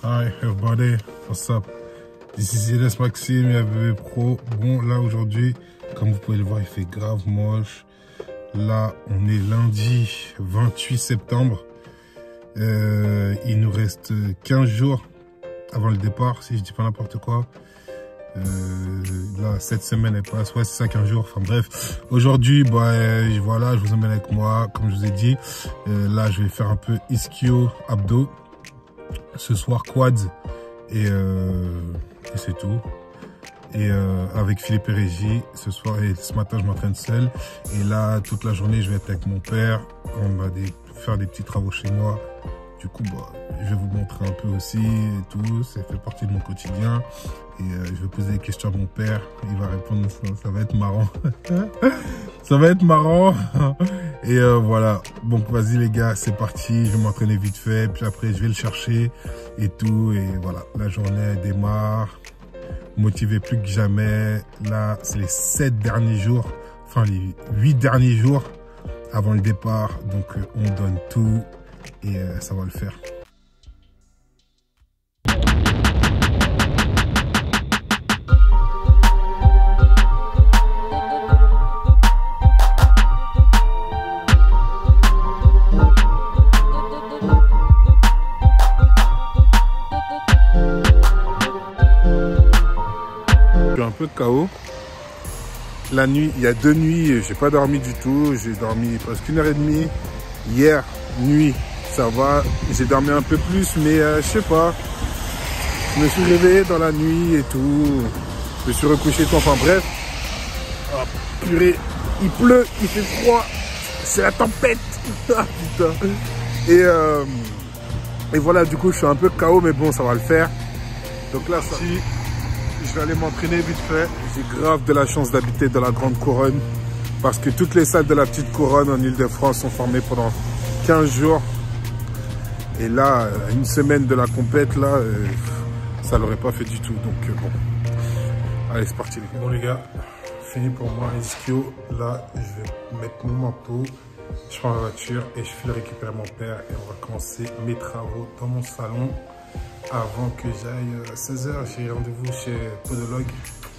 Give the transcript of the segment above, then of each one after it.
Hi everybody, what's up? This is Yedes Maxime et ABB Pro. Bon, là aujourd'hui, comme vous pouvez le voir, il fait grave moche. Là, on est lundi 28 septembre. Il nous reste 15 jours avant le départ, si je dis pas n'importe quoi. Là, cette semaine elle passe, ouais, c'est ça, 15 jours. Enfin bref, aujourd'hui, voilà, je vous emmène avec moi, comme je vous ai dit. Là, je vais faire un peu ischio abdos. Ce soir, quads et c'est tout. Et avec Philippe et Régie, ce soir et ce matin, je m'entraîne seul. Et là, toute la journée, je vais être avec mon père. On va faire des petits travaux chez moi. Du coup, je vais vous montrer un peu aussi et tout. Ça fait partie de mon quotidien. Et je vais poser des questions à mon père. Il va répondre. Ça va être marrant. Ça va être marrant. Et voilà. Donc, vas-y les gars, c'est parti. Je vais m'entraîner vite fait. Puis après, je vais le chercher et tout. Et voilà, la journée démarre. Motivé plus que jamais. Là, c'est les 7 derniers jours. Enfin, les 8 derniers jours avant le départ. Donc, on donne tout. Et ça va le faire. Je suis un peu KO. La nuit, il y a 2 nuits, j'ai pas dormi du tout. J'ai dormi presque 1h30 hier nuit. Ça va, j'ai dormi un peu plus, mais je sais pas. Je me suis réveillé dans la nuit et tout. Je me suis recouché tôt, enfin bref. Oh, purée, il pleut, il fait froid. C'est la tempête. Ah, putain. Et voilà, du coup, je suis un peu KO, mais bon, ça va le faire. Donc là, je vais aller m'entraîner vite fait. J'ai grave de la chance d'habiter dans la Grande Couronne. Parce que toutes les salles de la Petite Couronne en Ile-de-France sont fermées pendant 15 jours. Et là, une semaine de la compète, là, ça l'aurait pas fait du tout. Donc bon, allez, c'est parti les gars. Bon les gars, fini pour moi ischio. Là, je vais mettre mon manteau, je prends la voiture et je file récupérer mon père. Et on va commencer mes travaux dans mon salon avant que j'aille à 16 h. J'ai rendez-vous chez podologue.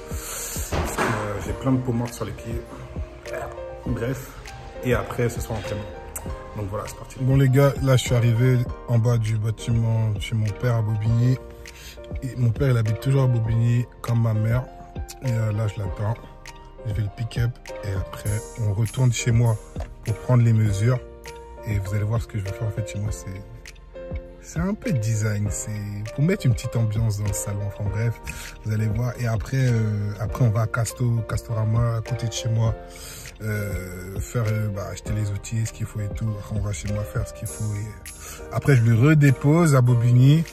Parce que j'ai plein de peaux mortes sur les pieds. Bref, et après ce soir entraînement. Donc voilà, c'est parti. Bon les gars, là je suis arrivé en bas du bâtiment chez mon père à Bobigny. Et mon père il habite toujours à Bobigny comme ma mère. Et là je l'attends. Je vais le pick-up et après on retourne chez moi pour prendre les mesures. Et vous allez voir ce que je vais faire en fait chez moi. C'est un peu de design. C'est pour mettre une petite ambiance dans le salon. Enfin bref, vous allez voir. Et après on va à Castorama à côté de chez moi. Acheter les outils, ce qu'il faut et tout. On va chez moi faire ce qu'il faut. Et après, je le redépose à Bobigny.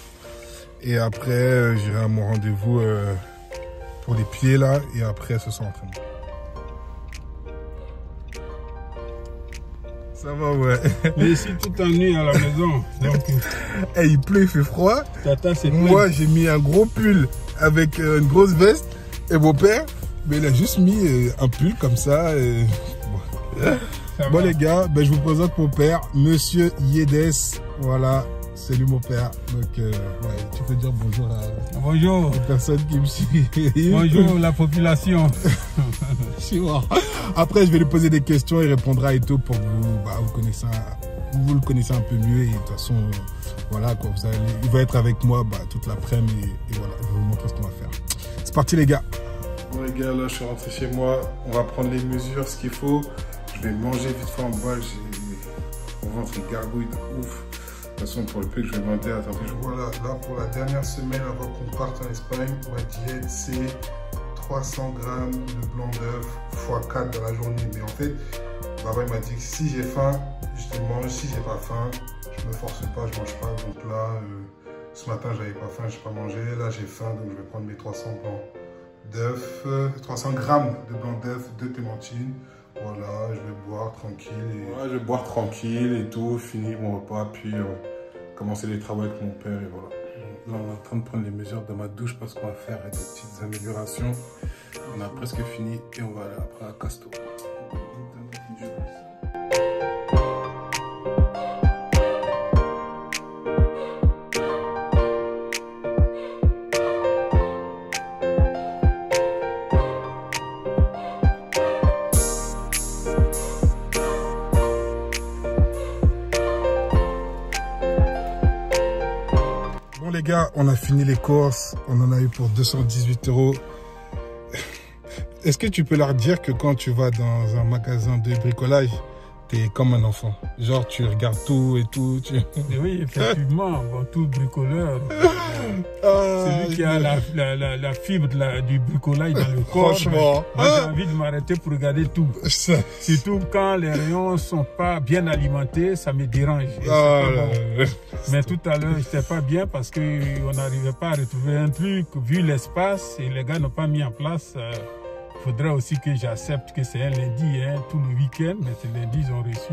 Et après, j'irai à mon rendez-vous pour les pieds là. Et après, ce sera entraînement. Ça va, ouais. Mais ici, tout ennuie à la maison. Donc, hey, il pleut, il fait froid. Tata, moi, j'ai mis un gros pull avec une grosse veste. Et mon père, mais il a juste mis un pull comme ça. Bon les gars, je vous présente mon père, Monsieur Yedes. Voilà, c'est lui mon père. Donc ouais, tu peux dire bonjour à bonjour aux personnes qui me suivent. Bonjour la population. Après je vais lui poser des questions, il répondra et tout pour que vous le connaissez un peu mieux. Et de toute façon, voilà quoi, il va être avec moi toute l'après-midi et voilà, je vais vous montrer ce qu'on va faire. C'est parti les gars. Bon les gars, là je suis rentré chez moi, on va prendre les mesures, ce qu'il faut. Je vais manger vite fait en bas, mon ventre il gargouille de ouf. De toute façon pour le peu que je vais manger, attendez. Voilà, là pour la dernière semaine avant qu'on parte en Espagne, ma diète c'est 300 grammes de blanc d'œuf x 4 dans la journée. Mais en fait, papa il m'a dit que si j'ai faim, je mange, si j'ai pas faim, je me force pas, je mange pas. Donc là, ce matin j'avais pas faim, j'ai pas mangé. Là j'ai faim, donc je vais prendre mes 300 blancs d'œuf, 300 grammes de blanc d'œuf, de clémentine. Voilà, je vais boire tranquille. Voilà, je vais boire tranquille et tout, finir mon repas, puis commencer les travaux avec mon père et voilà. Là, on est en train de prendre les mesures de ma douche parce qu'on va faire des petites améliorations. On a presque fini et on va aller après à Casto. Bon les gars, on a fini les courses. On en a eu pour 218 €. Est-ce que tu peux leur dire que quand tu vas dans un magasin de bricolage, t'es comme un enfant? Genre tu regardes tout et tout. Oui, effectivement, bon, tout bricoleur, celui qui a la fibre du bricolage dans le corps, franchement, moi j'ai envie de m'arrêter pour regarder tout. Surtout quand les rayons sont pas bien alimentés, ça me dérange. Mais tout à l'heure, j'étais pas bien parce qu'on n'arrivait pas à retrouver un truc, vu l'espace, et les gars n'ont pas mis en place. Il faudrait aussi que j'accepte que c'est un lundi, hein, tout le week-end, mais ce lundi, ils ont reçu.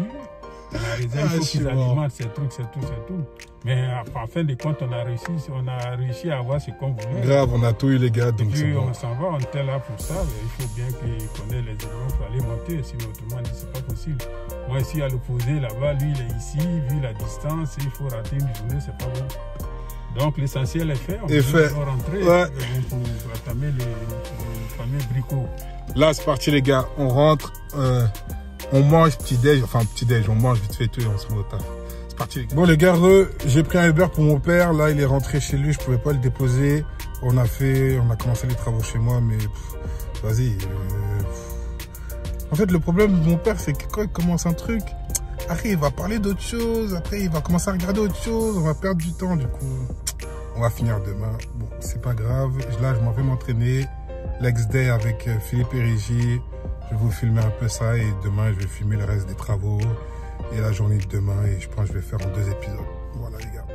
La réserve, il faut qu'ils alimentent ces trucs, c'est tout. Mais en fin de compte, on a réussi à avoir ce qu'on voulait. Grave, on a tout eu les gars. Donc puis on s'en va, on était là pour ça. Mais il faut bien qu'on ait les éléments pour aller monter, sinon autrement, c'est pas possible. Moi, ici, à l'opposé, là-bas, lui, il est ici, vu la distance, il faut rater une journée, c'est pas bon. Donc l'essentiel est fait, on peut rentrer pour entamer les fameux bricots. Là c'est parti les gars, on rentre, on mange petit-déj, on mange vite fait tout et on se met au taf. C'est parti les gars. Bon les gars, j'ai pris un Uber pour mon père, là il est rentré chez lui, je pouvais pas le déposer. On a commencé les travaux chez moi, mais vas-y. En fait le problème de mon père c'est que quand il commence un truc, après il va parler d'autre chose, après il va commencer à regarder autre chose, on va perdre du temps du coup. On va finir demain. Bon, c'est pas grave. Là, je m'en vais m'entraîner. L'ex-day avec Philippe et Régie. Je vais vous filmer un peu ça et demain, je vais filmer le reste des travaux et la journée de demain. Et je pense que je vais faire en 2 épisodes. Voilà, les gars.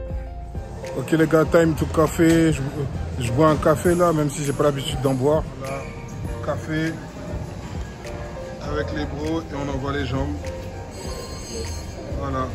Ok, les gars, time to café. Je bois un café là, même si j'ai pas l'habitude d'en boire. Voilà, café avec les bros et on envoie les jambes. Voilà.